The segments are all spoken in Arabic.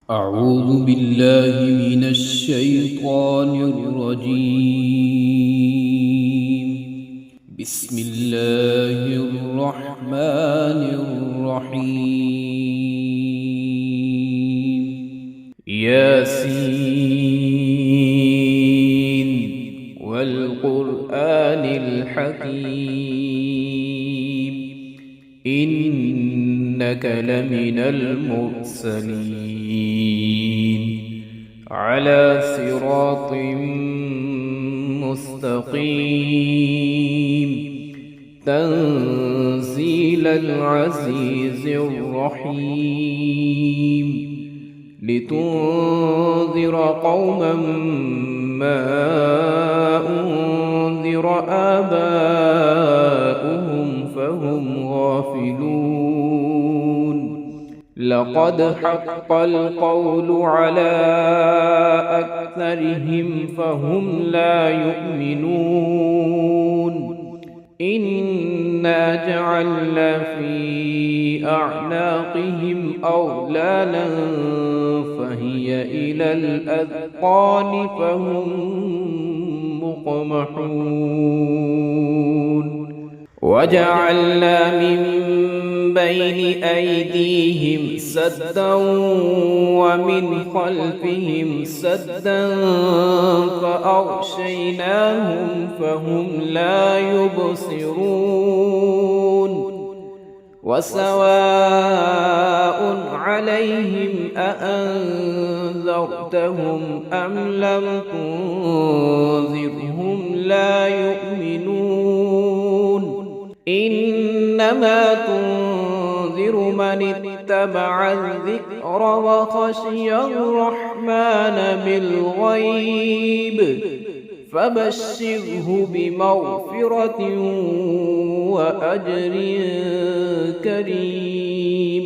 أعوذ بالله من الشيطان الرجيم. بسم الله الرحمن الرحيم. ياسين والقرآن الحكيم إنك لمن المرسلين على صراط مستقيم تنزيل العزيز الرحيم لتنذر قوما ما أنذر آباؤهم فهم غافلون. لقد حق القول على أكثرهم فهم لا يؤمنون. إنا جعلنا في أعناقهم أغلالا فهي إلى الأذقان فهم مقمحون. وجعلنا من بين أيديهم سدا ومن خلفهم سدا فأغشيناهم فهم لا يبصرون. وسواء عليهم أأنذرتهم أم لم تنذرهم لا يؤمنون. إنما تنذر من اتبع الذكر وخشي الرحمن بالغيب فبشره بمغفرة وأجر كريم.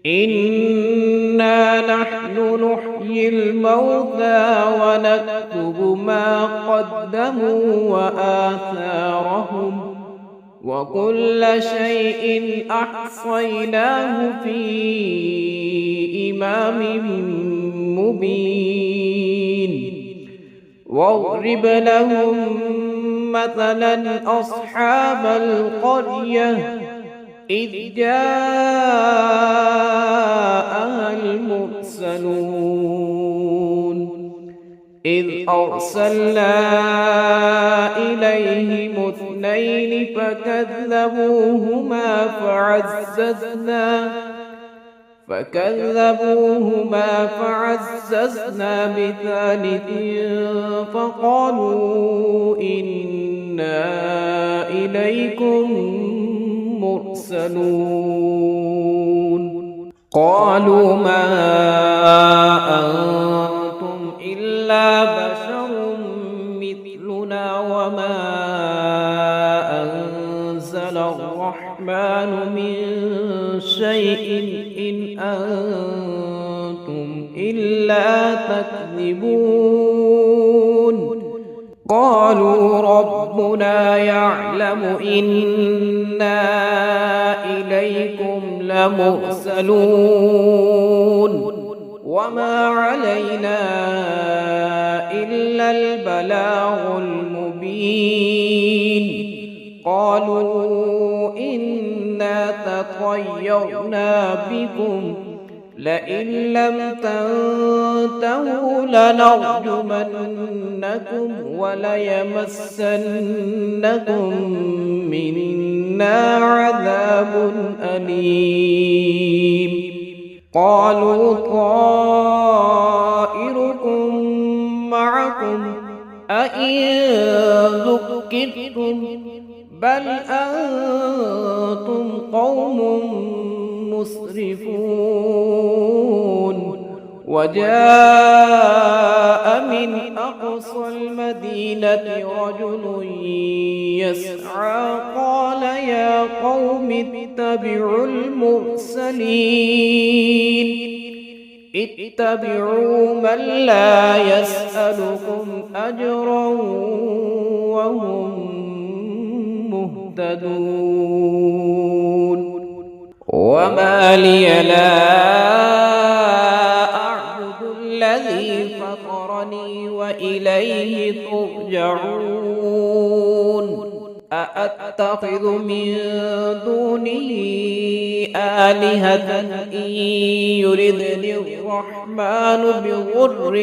إنا نحن نحيي الموتى ونكتب ما قدموا وآثارهم وكل شيء أحصيناه في إمام مبين. واضرب لهم مثلا أصحاب القرية إذ جاءها المرسلون إذ أرسلنا إليهم اثنين فكذبوهما فعززنا بثالث فقالوا إنا إليكم مرسلون. قالوا ما أنتم إلا بشر مثلنا وما أنزل الرحمن من شيء إن أنتم إلا تكذبون. قالوا ربنا يعلم إنا إليكم لمرسلون وما علينا إلا البلاغ المبين. قالوا إنا تطيرنا بكم لئن لم تنتهوا لنرجمنكم وليمسنكم منا عذاب أليم. قالوا طائركم معكم أئن ذكرتم بل أنتم قوم مسرفون. وجاء من أقصى المدينة رجل يسعى قال يا قوم اتبعوا المرسلين اتبعوا من لا يسألكم أجرا وهم مهتدون. وما لي لا أعبد وإليه ترجعون أأتخذ من دونه آلهة إن يردني الرحمن بضر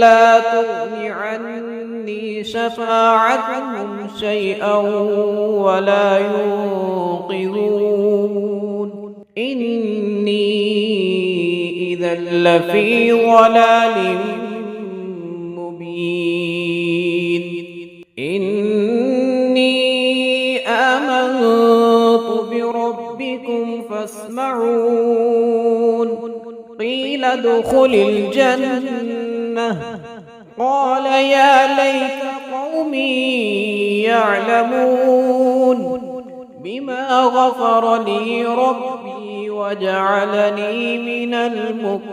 لا تغن عني شفاعتهم شيئا ولا ينقذون إني إذا لفي ضلال مبين إني آمنت بربكم فاسمعون قيل ادخل الجنة قال يا ليت قومي يعلمون بما غفر لي ربي وجعلني من المكرمين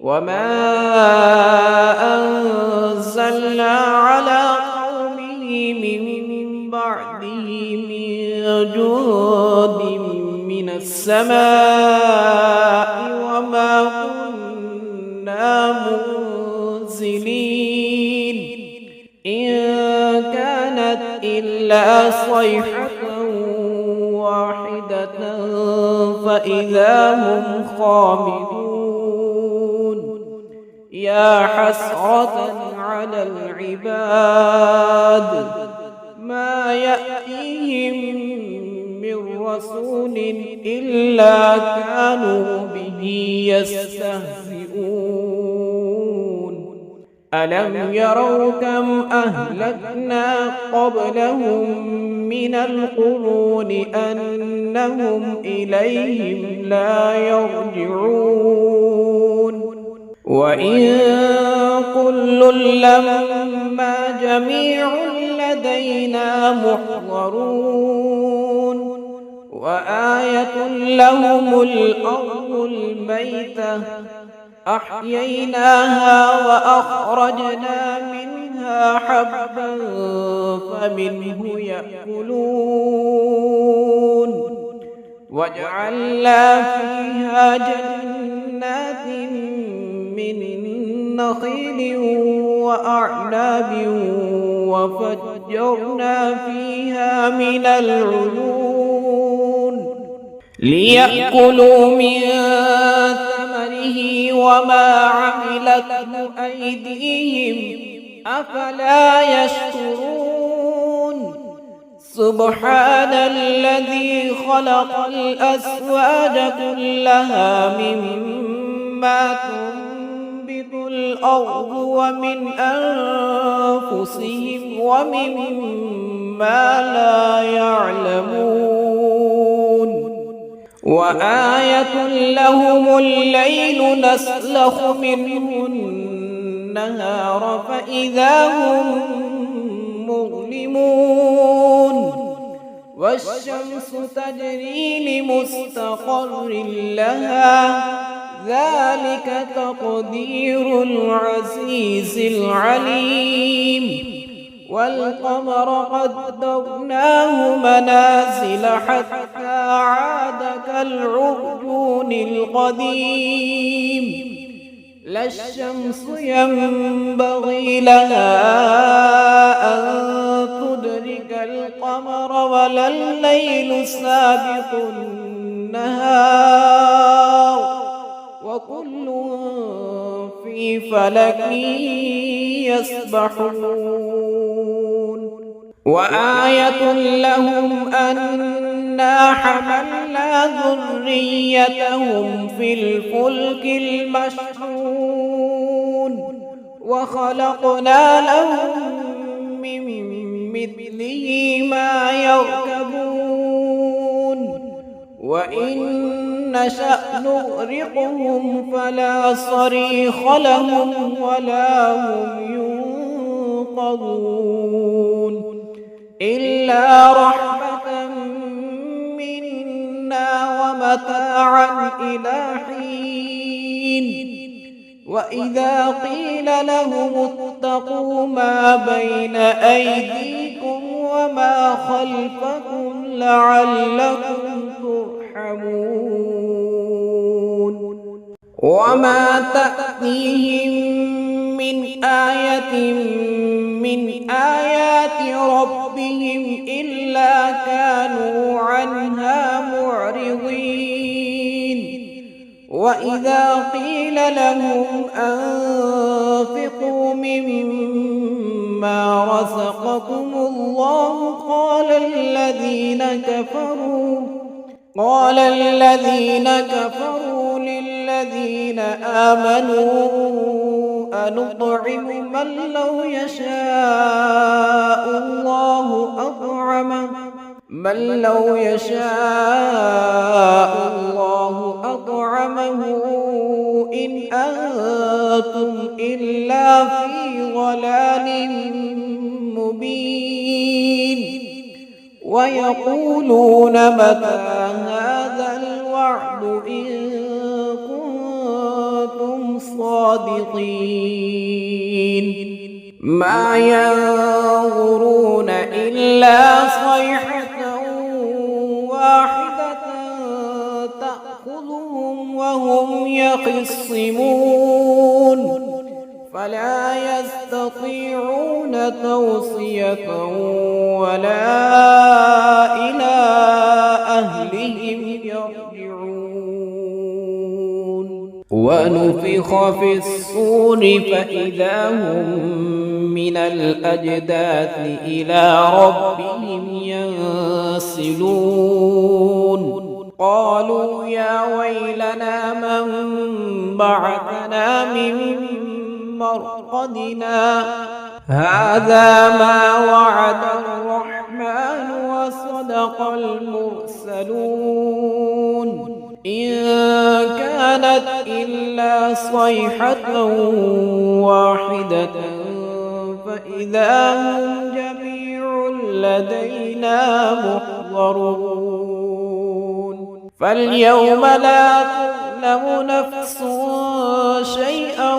وما أنزلنا على قومه من بعده من جند من السماء وما كنا منزلين إن كانت إلا صيحة واحدة فإذا هم خامدون يا حسرة على العباد ما يأتيهم من رسول إلا كانوا به يستهزئون ألم يروا كم أهلكنا قبلهم من القرون أنهم إليهم لا يرجعون وإن كل لما جميع لدينا محضرون وآية لهم الأرض الميتة أحييناها وأخرجنا منها حبا فمنه يأكلون وجعلنا فيها جنات من نخيل وأعناب وفجرنا فيها من العيون ليأكلوا من ثمره وما عملته أيديهم أفلا يشكرون سبحان الذي خلق الأزواج كلها مما تنبت الأرض ومن أنفسهم ومما لا يعلمون وآية لهم الليل نسلخ منه النهار فإذا هم مظلمون والشمس تجري لمستقر لها ذلك تقدير العزيز العليم والقمر قدرناه منازل حتى عاد كالعرجون القديم لا الشمس ينبغي لها أن تدرك القمر ولا الليل سابق النهار وكل في فلك يسبحون وآية لهم أنا حملنا ذريتهم في الفلك المشحون وخلقنا لهم من مثله ما يركبون وإن نشأ نغرقهم فلا صريخ لهم ولا هم ينقذون إلا رحمة منا ومتاعا إلى حين وإذا قيل لهم اتقوا ما بين أيديكم وما خلفكم لعلكم ترحمون وما تأتيهم من آية من آيات ربهم إلا كانوا عنها معرضين وإذا قيل لهم أنفقوا مما رزقكم الله قال الذين كفروا للذين آمنوا أنطعم من لو يشاء الله أطعمه إن أنتم إلا في ضلال مبين ويقولون متى هذا الوعد إن كنتم صادقين ما ينظرون إلا صيحة واحدة تأخذهم وهم يخصمون فلا يستطيعون توصية ولا إلى أهلهم يرجعون ونفخ في الصور فإذا هم من الأجداث إلى ربهم ينسلون قالوا يا ويلنا من بعثنا من مرقدنا هذا ما وعد الرحمن وصدق المرسلون إن كانت إلا صيحة واحدة فإذا هم جميع لدينا محضرون فاليوم لا تظلم نفس شيئا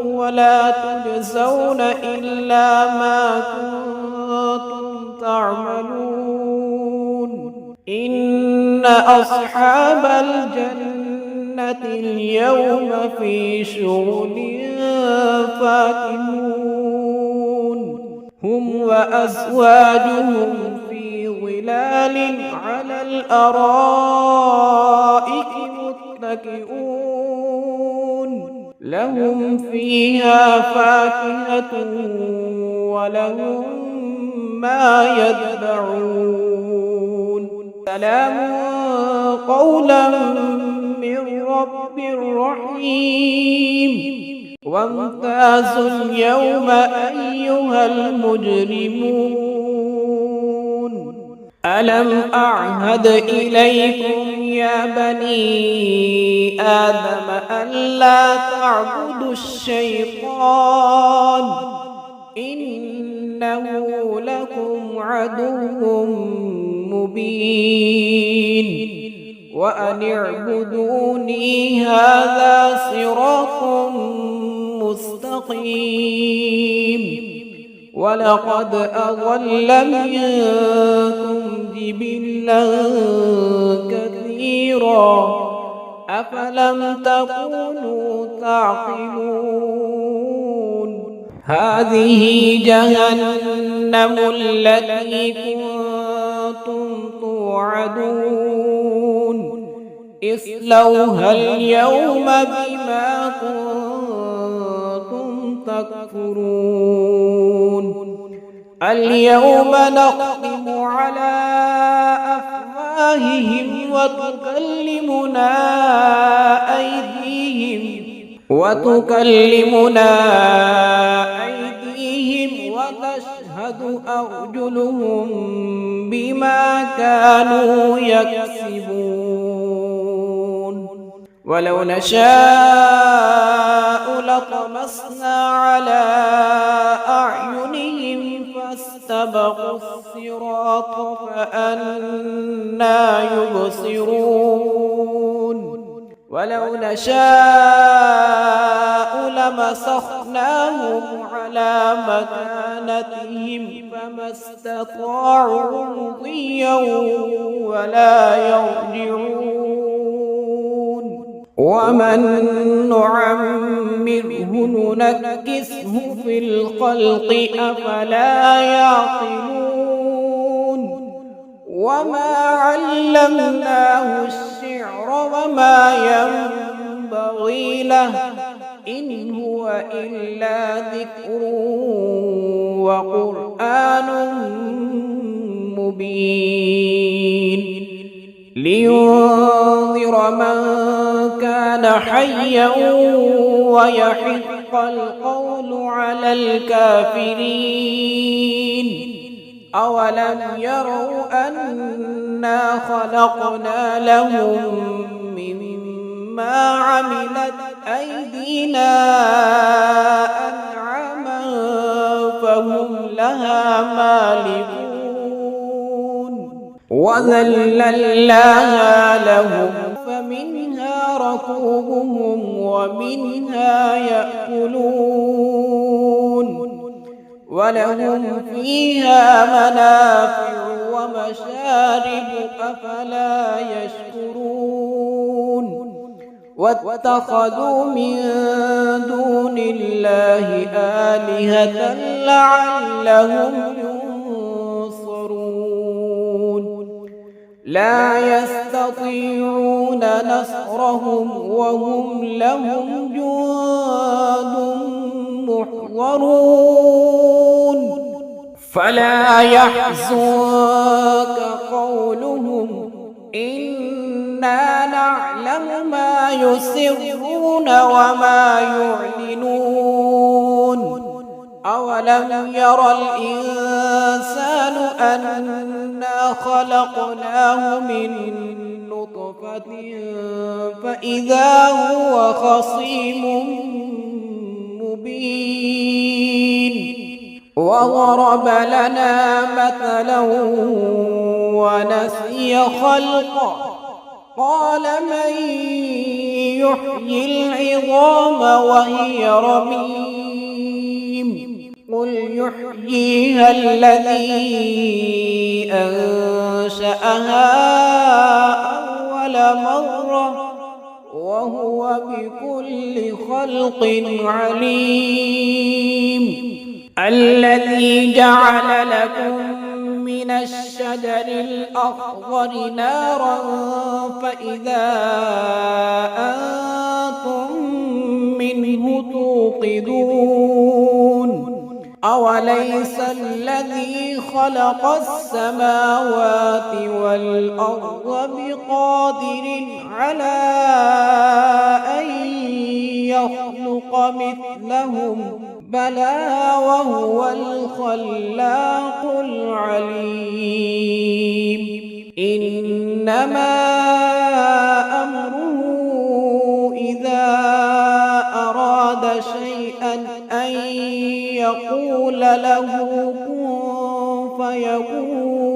ولا تجزون إلا ما كنتم تعملون إن أصحاب الجنة اليوم في شغل فاكهون هم وأزواجهم في ظلال على الأرائك متكئون لهم فيها فاكهة ولهم ما يدعون سلام قولا من رب رحيم وامتازوا اليوم أيها المجرمون ألم أعهد إليكم يا بني آدم ألا تعبدوا الشيطان إنه لكم عدو مبين وأن اعبدوني هذا صراط مستقيم ولقد أضل منكم جبلا كثيرا أفلم تكونوا تعقلون هذه جهنم التي كنتم توعدون اصلوها اليوم بما كنتم تكفرون اليوم نختم على أفواههم وتكلمنا أيديهم وتشهد أرجلهم بما كانوا يكسبون ولو نشاء لطمسنا على أعينهم فاستبقوا الصراط فأنى يبصرون ولو نشاء لمسخناهم على مكانتهم فما استطاعوا مضيا ولا يرجعون ومن نعمره ننكسه في الخلق أفلا يعقلون وما علمناه الشعر وما ينبغي له إن هو إلا ذكر وقرآن مبين لينذر من كان حيا ويحق القول على الكافرين أولم يروا أنا خلقنا لهم مما عملت أيدينا أنعاما فهم لها مالكون وذللناها لهم فمنها ركوبهم ومنها يأكلون ولهم فيها منافع ومشارب أفلا يشكرون واتخذوا من دون الله آلهة لعلهم ينصرون لا يستطيعون نصرهم وهم لهم جند محضرون فلا يحزنك قولهم إنا نعلم ما يسرون وما يعلنون أولم يرى الإنسان أنا خلقناه من نطفة فإذا هو خصيم مبين وضرب لنا مثلا ونسي خلقه قال من يحيي العظام وهي رميم قل يحييها الذي أنشأها أول مرة وهو بكل خلق عليم الذي جعل لكم من الشجر الأخضر نارا فإذا أنتم منه توقدون أوليس الذي خلق السماوات والأرض بقادر على أن يخلق مثلهم بلى وهو الخلاق العليم إنما أمره إذا أراد شيئا أن يقول له كن فيكون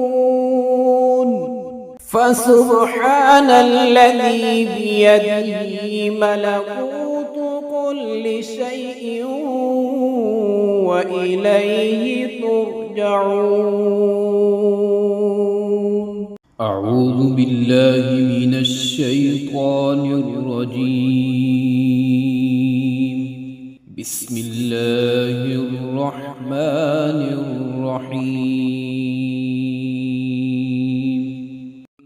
فسبحان الذي بيده ملكوت كل شيء وإليه ترجعون. أعوذ بالله من الشيطان الرجيم. بسم الله الرحمن الرحيم.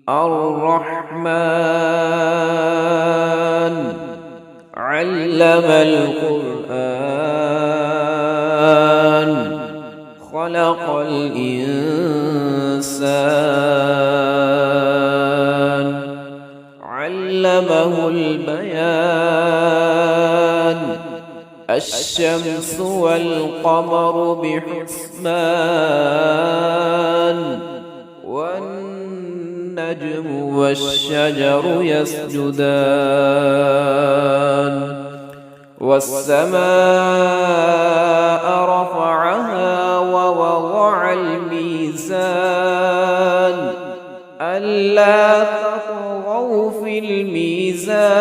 الرحمن علم القرآن خلق الإنسان علمه البيان الشمس والقمر بحسبان والنجم والشجر يسجدان والسماء رفعها ووضع الميزان ألا تطغوا في الميزان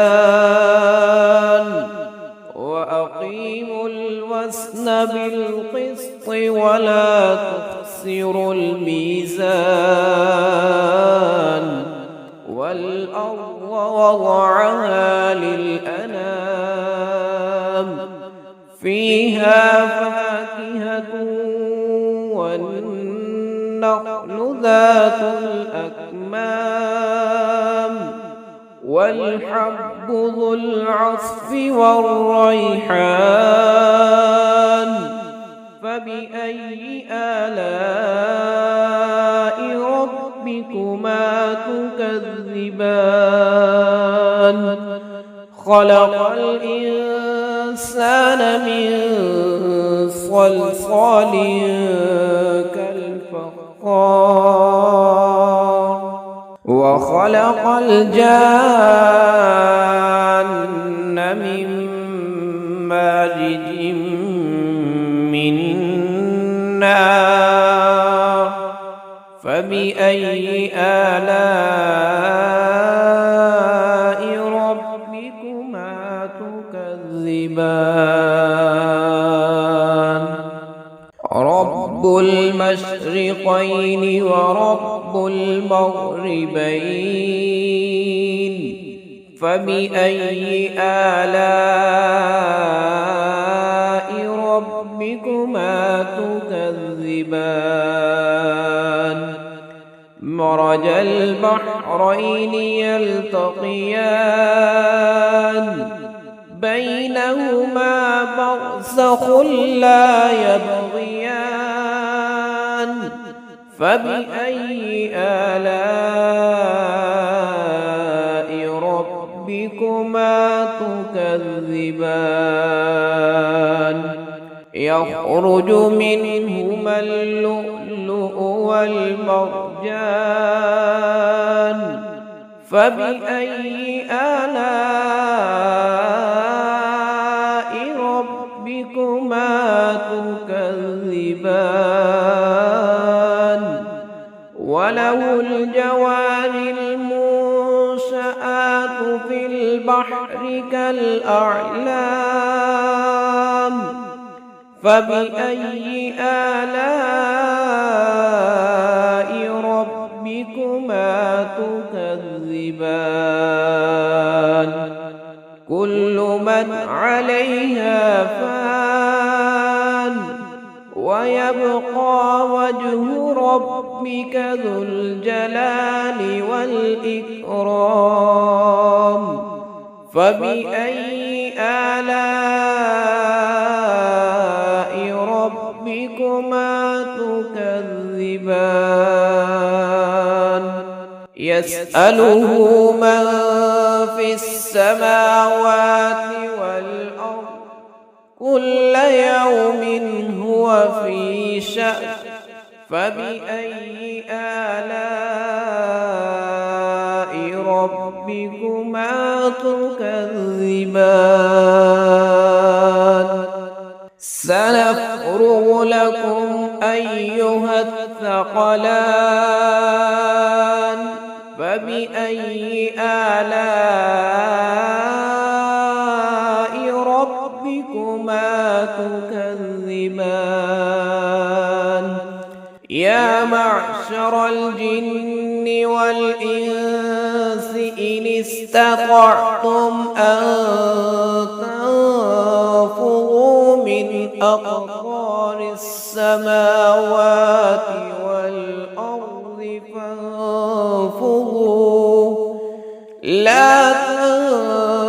وأقيموا الوزن بالقسط ولا تخسروا الميزان والأرض وضعها للأنام فيها فاكهة والنخل ذات الأكمام والحب ذو العصف والريحان فبأي آلاء ربكما تكذبان خلق الإنسان من صلصال كالفخار وخلق الجان من مارج من نار فبأي آلاء ربكما تكذبان رب المشرقين ورب المغربين فبأي آلاء ربكما تكذبان مرج البحرين يلتقيان بينهما برزخ لا يبغيان فبأي آلاء ربكما تكذبان يخرج منهما اللؤلؤ والمرجان فبأي آلاء ربكما تكذبان وله الجوار المنشآت في البحر كالأعلام فبأي آلاء ربكما تكذبان كل من عليها فان ويبقى وجه ربك ذو الجلال والإكرام فبأي آلاء ربكما تكذبان يسأله من في السماوات والأرض كل يوم هو في شأن فبأي آلاء ربكما تكذبان سنفرغ لكم أيها الثقلان فبأي آلاء ربكما تكذبان يا معشر الجن والإنس إن استطعتم أن تنفذوا من أقطار السماوات والأرض فانفذوا لا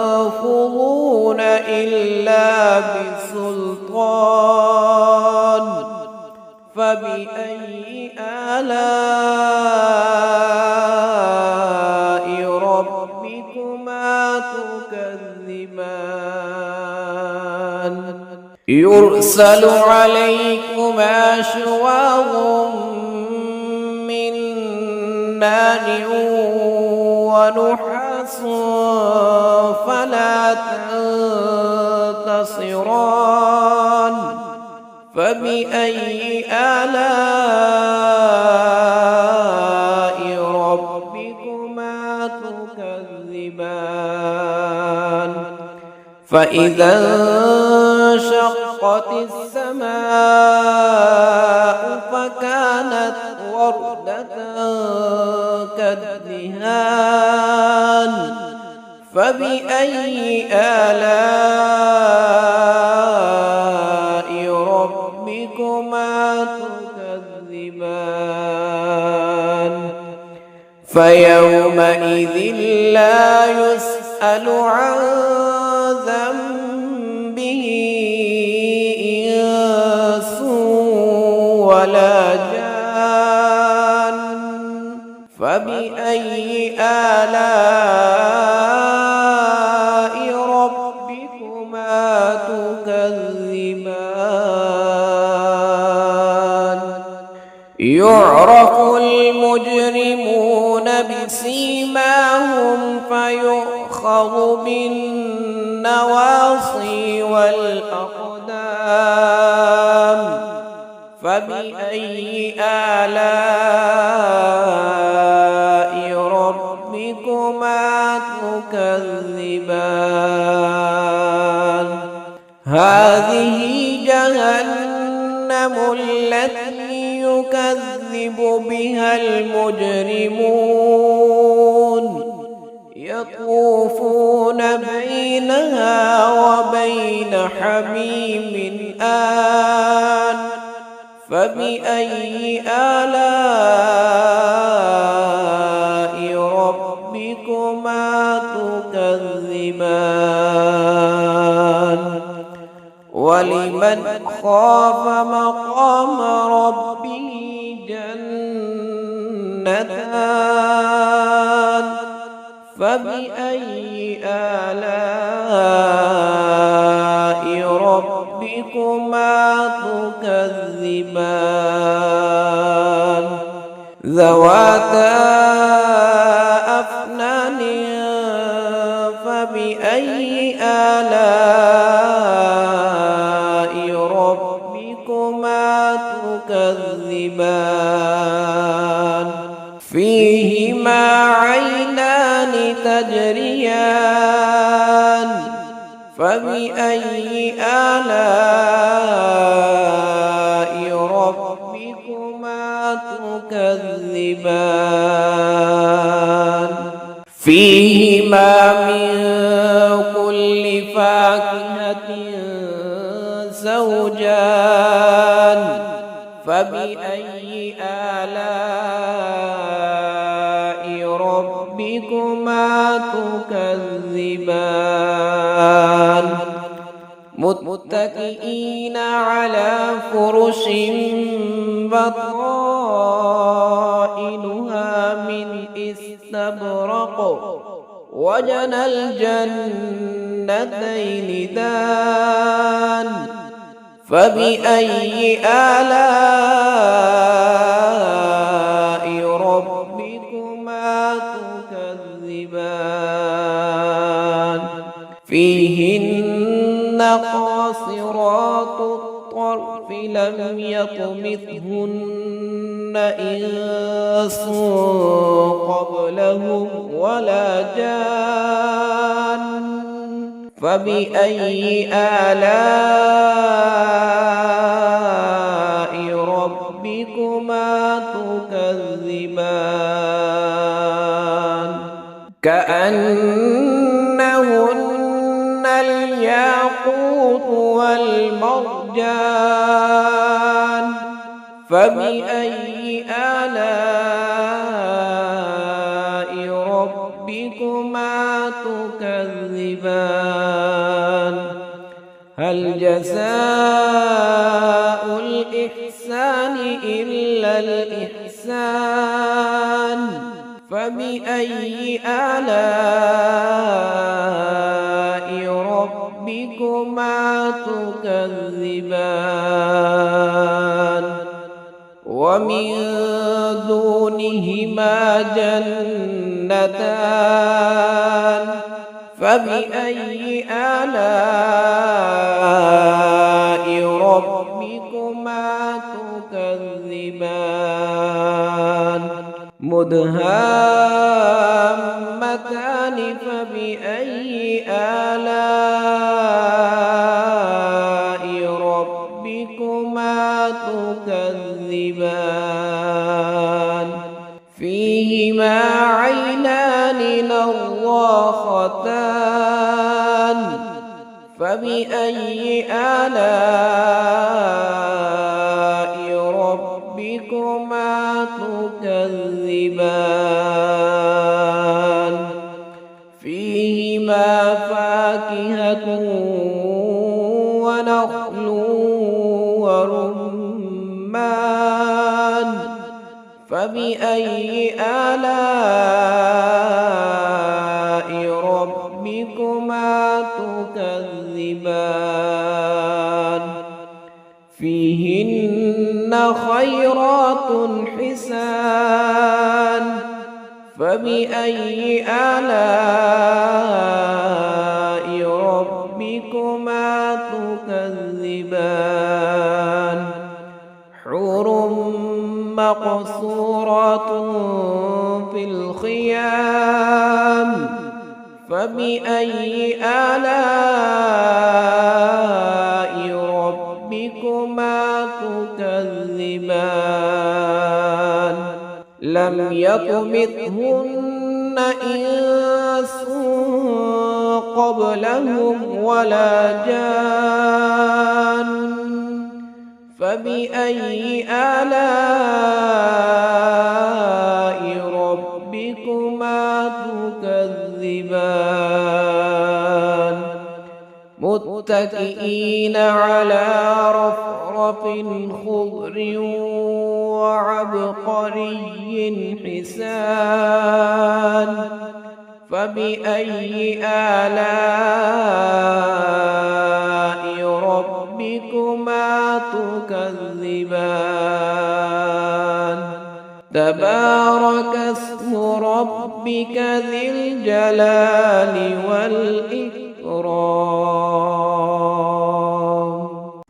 تنفذون إلا بسلطان فبأي آلاء ربكما تكذبان يرسل عليكما شواظ من نار ونحاس فلا تنتصران فبأي آلاء ربكما تكذبان فإذا انشقت السماء فكانت وردة كالدهان فبأي آلاء ربكما تكذبان فيومئذ لا يسأل عن ذنبه إنس ولا جان فبأي آلاء ربكما تكذبان يعرف المجرمون بسيماهم فيؤخذ بالنواصي والأقدام فبأي آلاء ربكما تكذبان هذه جهنم التي يكذب بها المجرمون يطوفون بينها وبين حميم آن فبأي آلاء ربكما تكذبان ولمن خاف مقام ربه جنتان فبأي آلاء ربكما تكذبان ذواتا أفنان فبأي آلاء ربكما تكذبان فيهما عينان تجريان فبأي آلاء ربكما تكذبان فيهما من كل فاكهة زوجان فبأي آلاء ربكما تكذبان متكئين على فرش بطائنها من استبرق وجنى الجنتين دان فبأي آلاء ربكما تكذبان فيهن قاصرات الطرف لم يطمثهن إنس قبلهم ولا جان فبأي آلاء ربكما تكذبان كأنهن الياقوت والمرجان فبأي آلاء ربكما تكذبان هل جزاء الإحسان إلا الإحسان فبأي آلاء ربكما تكذبان ومن دونهما جنتان فبأي آلاء ربكما تكذبان مدهامتان فبأي آلاء ربكما تكذبان فيهما عينان نضاختان فبأي آلاء ربكما تكذبان فيهما فاكهة ونخل ورمان فبأي آلاء ربكما تكذبان فيهن خيرات حسان فبأي آلاء ربكما تكذبان حور مقصورات في الخيام فبأي آلاء ربكما تكذبان لم يطمثهن إنس قبلهم ولا جان فبأي آلاء ربكما تكذبان متكئين على رفرف خضر وعبقري حسان فبأي آلاء ربكما تكذبان تبارك اسم ربك ذي الجلال والإكرام.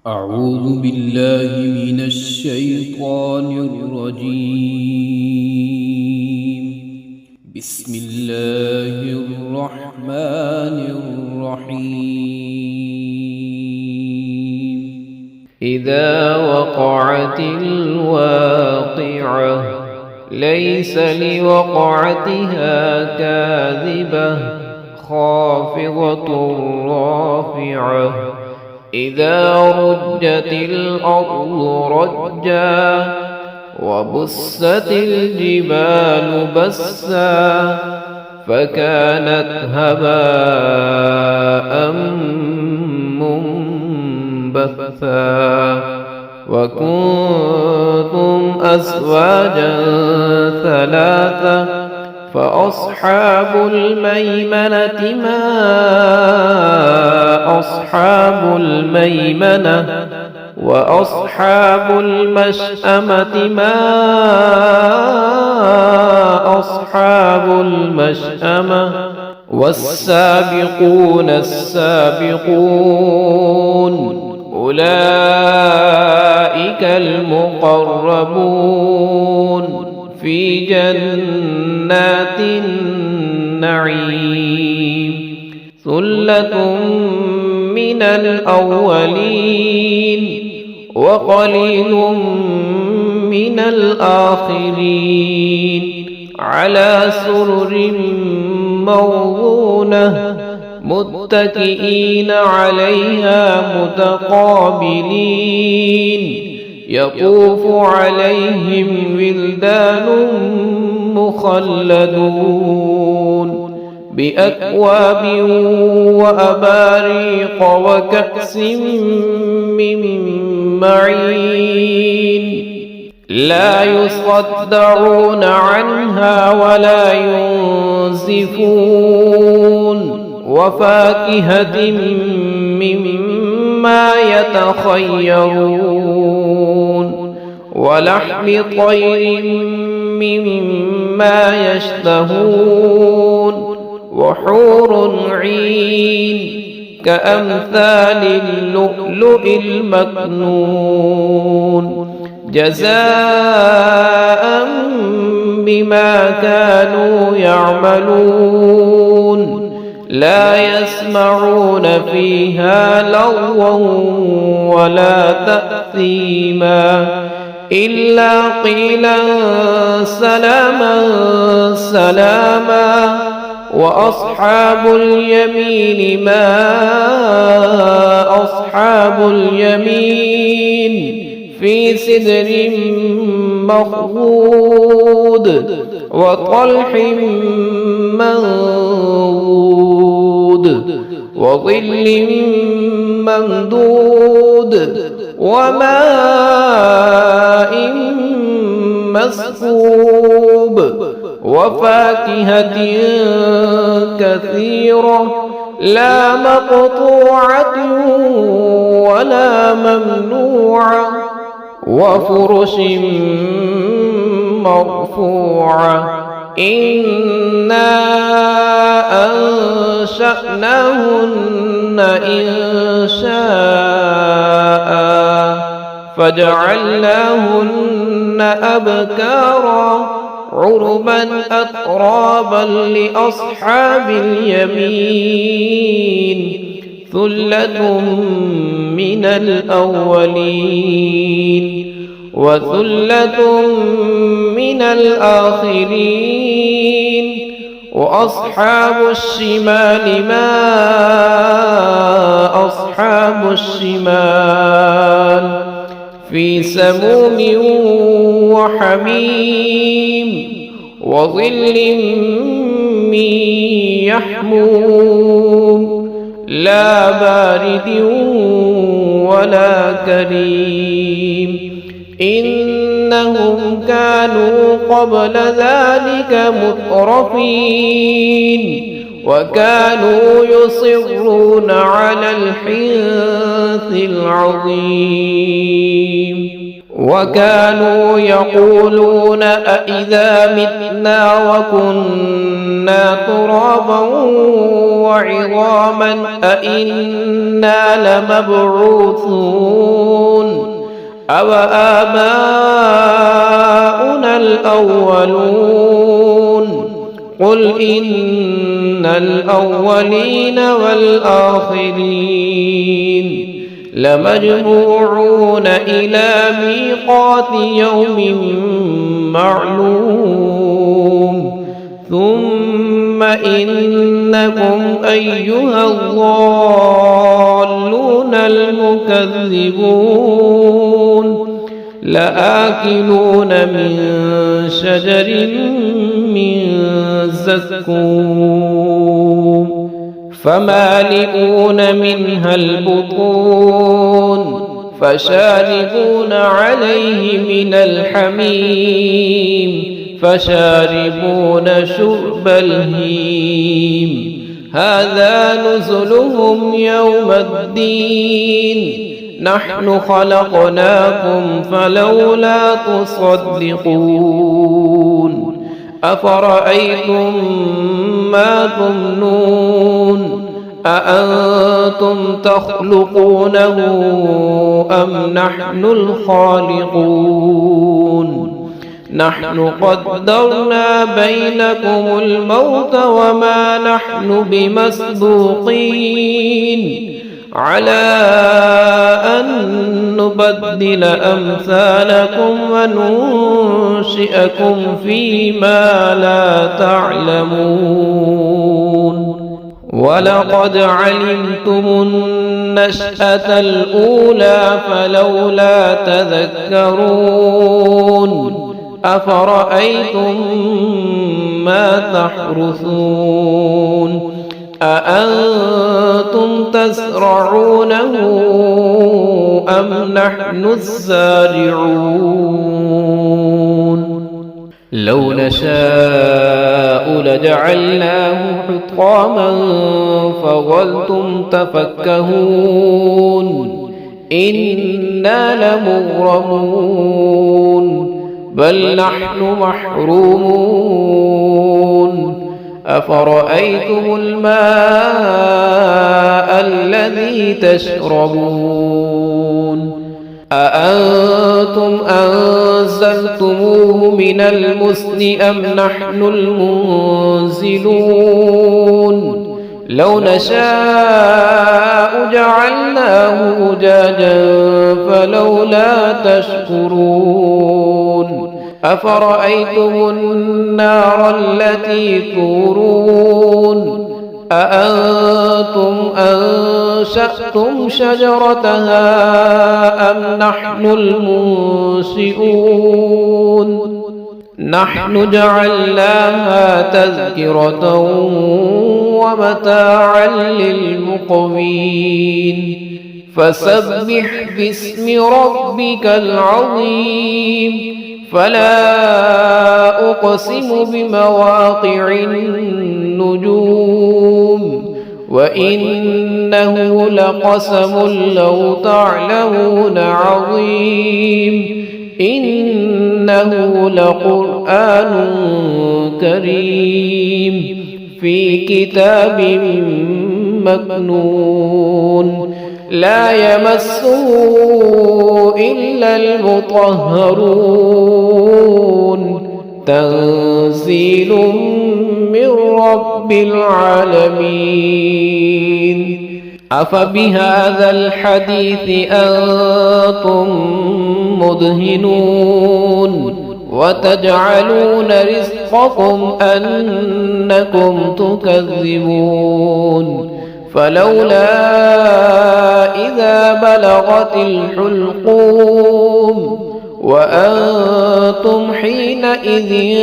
أعوذ بالله من الشيطان الرجيم. بسم الله الرحمن الرحيم. إذا وقعت الواقعة ليس لوقعتها كاذبة خافضة رافعة إذا رجت الأرض رجا وبست الجبال بسا فكانت هباء منبثا وكنتم أزواجا ثلاثة فأصحاب الميمنة ما أصحاب الميمنة وأصحاب المشأمة ما أصحاب المشأمة والسابقون السابقون أولئك المقربون في جنات النعيم ثلة من الأولين وقليل من الآخرين على سرر موضونة متكئين عليها متقابلين يطوف عليهم ولدان مخلدون بأكواب وأباريق وكأس من معين لا يصدعون عنها ولا ينزفون وفاكهة مما يتخيرون ولحم طير مما يشتهون وحور عين كأمثال اللؤلؤ المكنون جزاء بما كانوا يعملون لا يسمعون فيها لغوا ولا تأثيما إلا قيلا سلاما سلاما وأصحاب اليمين ما أصحاب اليمين في سدر مخضود وطلح منضود وظل ممدود وماء مسكوب وفاكهة كثيرة لا مقطوعة ولا ممنوعة وفرش مرفوعة إنا أنشأناهن إنشاء فجعلناهن أبكارا عربا أترابا لأصحاب اليمين ثلة من الأولين وثلة من الآخرين وأصحاب الشمال ما أصحاب الشمال في سموم وحميم وظل من يحموم لا بارد ولا كريم إنهم كانوا قبل ذلك مترفين وكانوا يصرون على الحنث العظيم وكانوا يقولون أإذا متنا وكنا ترابا وعظاما أإنا لمبعوثون أو آباؤنا الأولون قل إن الأولين والآخرين لمجموعون إلى ميقات يوم معلوم ثم إنكم أيها الضالون المكذبون لآكلون من شجر من زقوم فمالئون منها البطون فشاربون عليه من الحميم فشاربون شرب الهيم هذا نزلهم يوم الدين نحن خلقناكم فلولا تصدقون أفرأيتم ما تمنون أأنتم تخلقونه أم نحن الخالقون نحن قدرنا بينكم الموت وما نحن بمسبوقين على أن نبدل أمثالكم وننشئكم فيما لا تعلمون ولقد علمتم النشأة الأولى فلولا تذكرون أفرأيتم ما تحرثون أأنتم تزرعونه أم نحن الزارعون لو نشاء لجعلناه حطاما فظلتم تفكهون إنا لمغرمون بل نحن محرومون أفرأيتم الماء الذي تشربون أأنتم أنزلتموه من المزن أم نحن المنزلون لو نشاء جعلناه أجاجا فلولا تشكرون أفرأيتم النار التي تورون أأنتم أنشأتم شجرتها أم نحن المنشئون نحن جعلناها تذكرة ومتاعا للمقوين فسبح باسم ربك العظيم فلا أقسم بمواقع النجوم وإنه لقسم لو تعلمون عظيم إنه لقرآن كريم في كتاب مكنون لا يمسه إلا المطهرون تنزيل من رب العالمين أفبهذا الحديث أنتم مدهنون وتجعلون رزقكم أنكم تكذبون فلولا إذا بلغت الحلقوم وأنتم حينئذ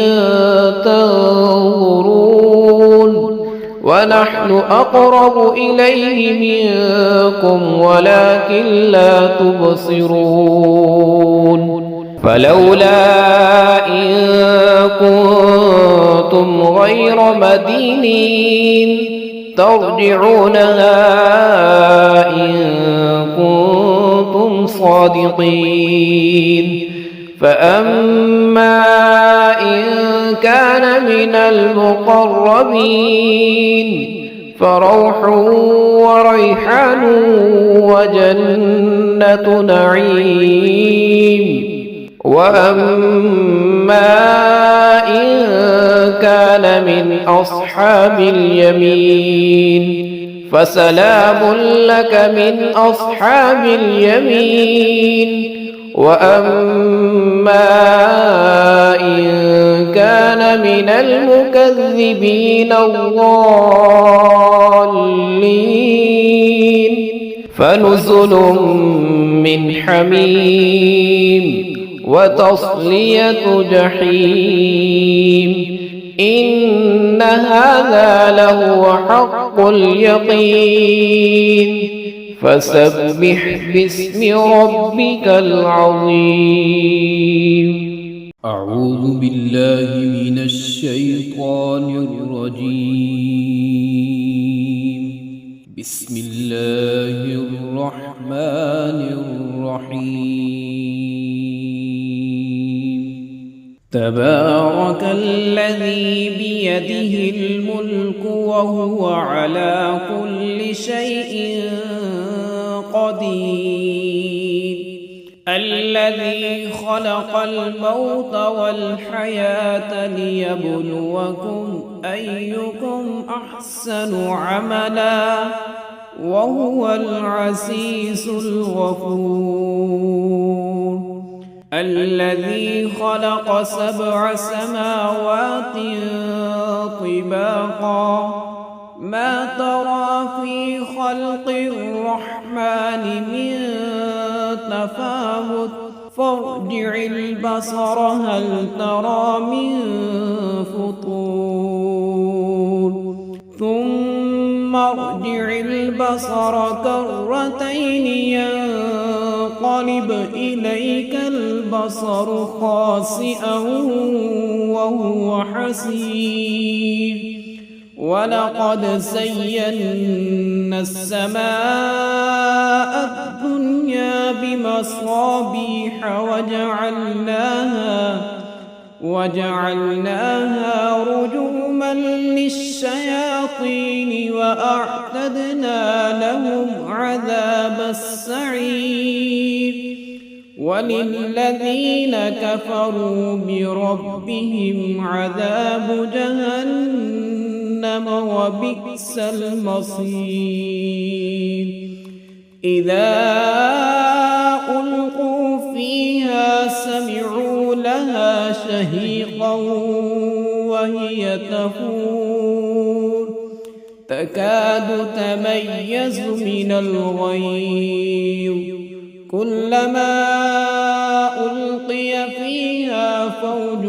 تنظرون ونحن أقرب إليه منكم ولكن لا تبصرون فلولا إن كنتم غير مدينين ترجعونها إن كنتم صادقين فأما إن كان من المقربين فروح وريحان وجنة نعيم وأما إن كان من أصحاب اليمين فسلام لك من أصحاب اليمين وأما إن كان من المكذبين الضالين فنزل من حميم وتصلية جحيم إن هذا لهو حق اليقين فسبح باسم ربك العظيم أعوذ بالله من الشيطان الرجيم بسم الله الرحمن الرحيم تبارك الذي بيده الملك وهو على كل شيء قدير الذي خلق الموت والحياة ليبلوكم أيكم أحسن عملا وهو العزيز الغفور الذي خلق 7 سماوات طباقا ما ترى في خلق الرحمن من تفاوت فارجع البصر هل ترى من فطور ثم ارجع البصر كرتين ينقلب إليك البصر خاسئا وهو حسير ولقد زينا السماء الدنيا بمصابيح وجعلناها رجوما للشياطين وأعتدنا لهم عذاب السعير وللذين كفروا بربهم عذاب جهنم وبئس المصير إذا ألقوا فيها سمعوا لها شهيقا وهي تفور تكاد تميز من الغيظ كلما ألقي فيها فوج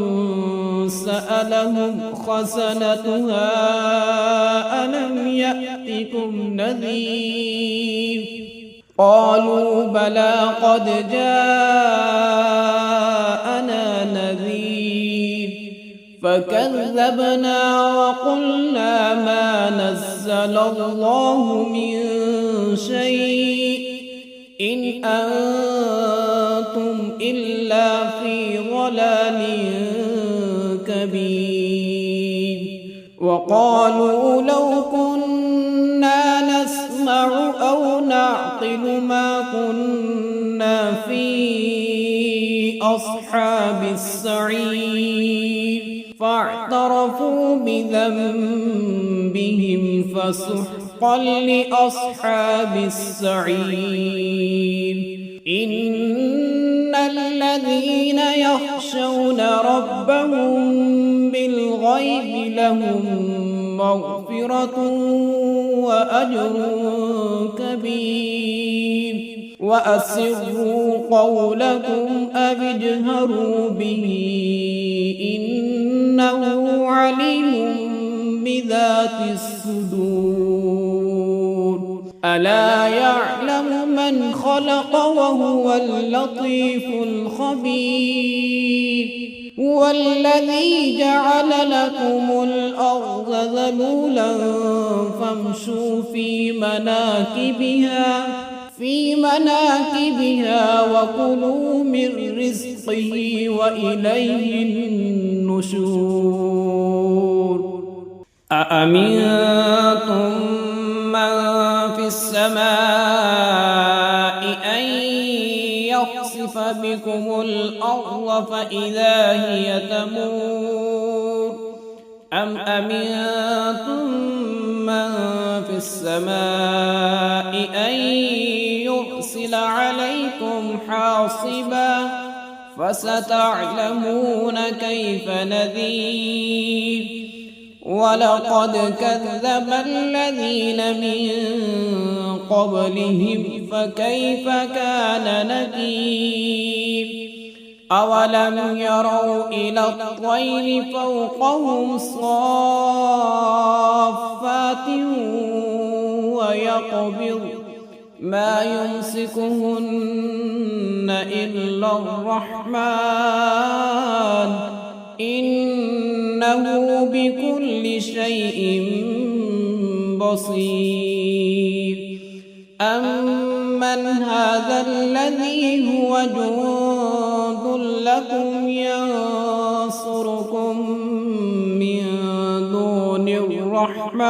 سألهم خزنتها ألم يأتكم نذير قالوا بلى قد جاءنا نذير فكذبنا وقلنا ما نزل الله من شيء إن أنتم إلا في ضلال كبير وقالوا لو كنا نسمع أو نعقل ما كنا في أصحاب السعير فاعترفوا بذنبهم فسحقا لأصحاب السعير إن الذين يخشون ربهم بالغيب لهم مغفرة وأجر كبير وأسروا قولكم أو اجهروا به إنه عليم بذات الصدور ألا يعلم من خلق وهو اللطيف الخبير هو الذي جعل لكم الأرض ذلولا فامشوا في مناكبها وكلوا من رزقه وإليه النشور أأمنتم من في السماء أن يخسف بكم الأرض فإذا هي تمور أم أمنتم من في السماء أن يرسل عليكم حاصبا فستعلمون كيف نذير ولقد كذب الذين من قبلهم فكيف كان نذير أولم يروا إلى الطير فوقهم صافات ويقبض ما يمسكهن إلا الرحمن إنه بكل شيء بصير أمن هذا الذي هو جند لكم ينصركم من دون الرحمن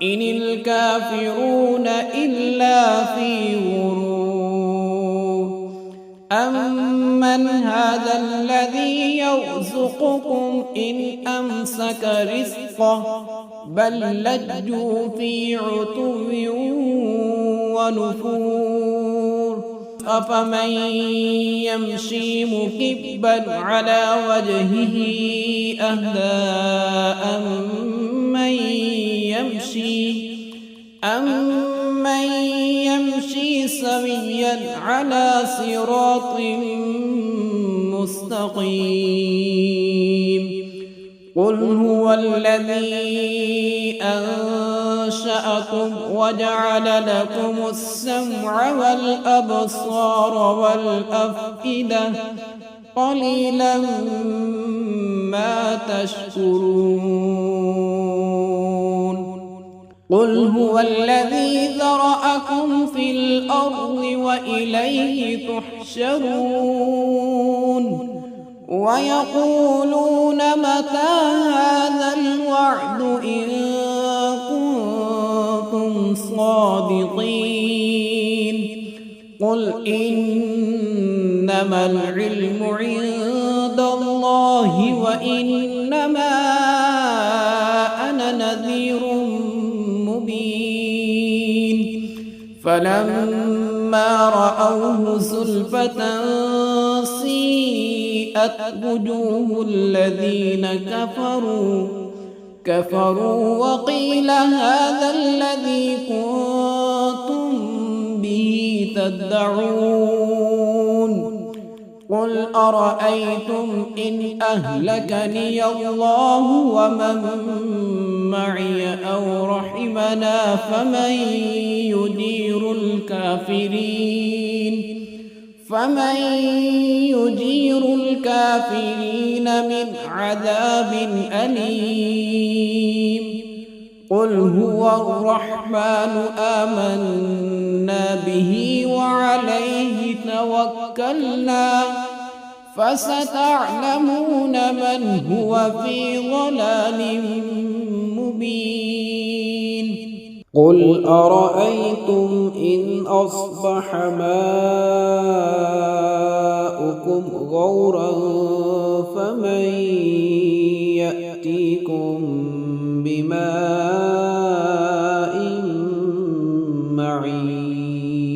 إن الكافرون إلا في غرور أمن هذا الذي يرزقكم إن أمسك رزقه بل لجوا في عتو ونفور أفمن يمشي مكبا على وجهه أهدى أمن يمشي سويا على صراط مستقيم قل هو الذي أنشأكم وجعل لكم السمع والأبصار والأفئدة قليلا ما تشكرون قل هو الذي ذرأكم في الأرض وإليه تحشرون ويقولون متى هذا الوعد إن كنتم صادقين قل إنما العلم عند الله وإنما أنا نذير مبين فلما رأوه زلفة سيئت وجوه الذين كفروا وقيل هذا الذي كنتم به تدعون قل أرأيتم إن أهلكني الله ومن معي أو رحمنا فمن يجير الكافرين من عذاب أليم قل هو الرحمن آمنا به وعليه توكلنا فستعلمون من هو في ضلال مبين قل أرأيتم إن أصبح ماؤكم غورا فمن يأتيكم بماء معين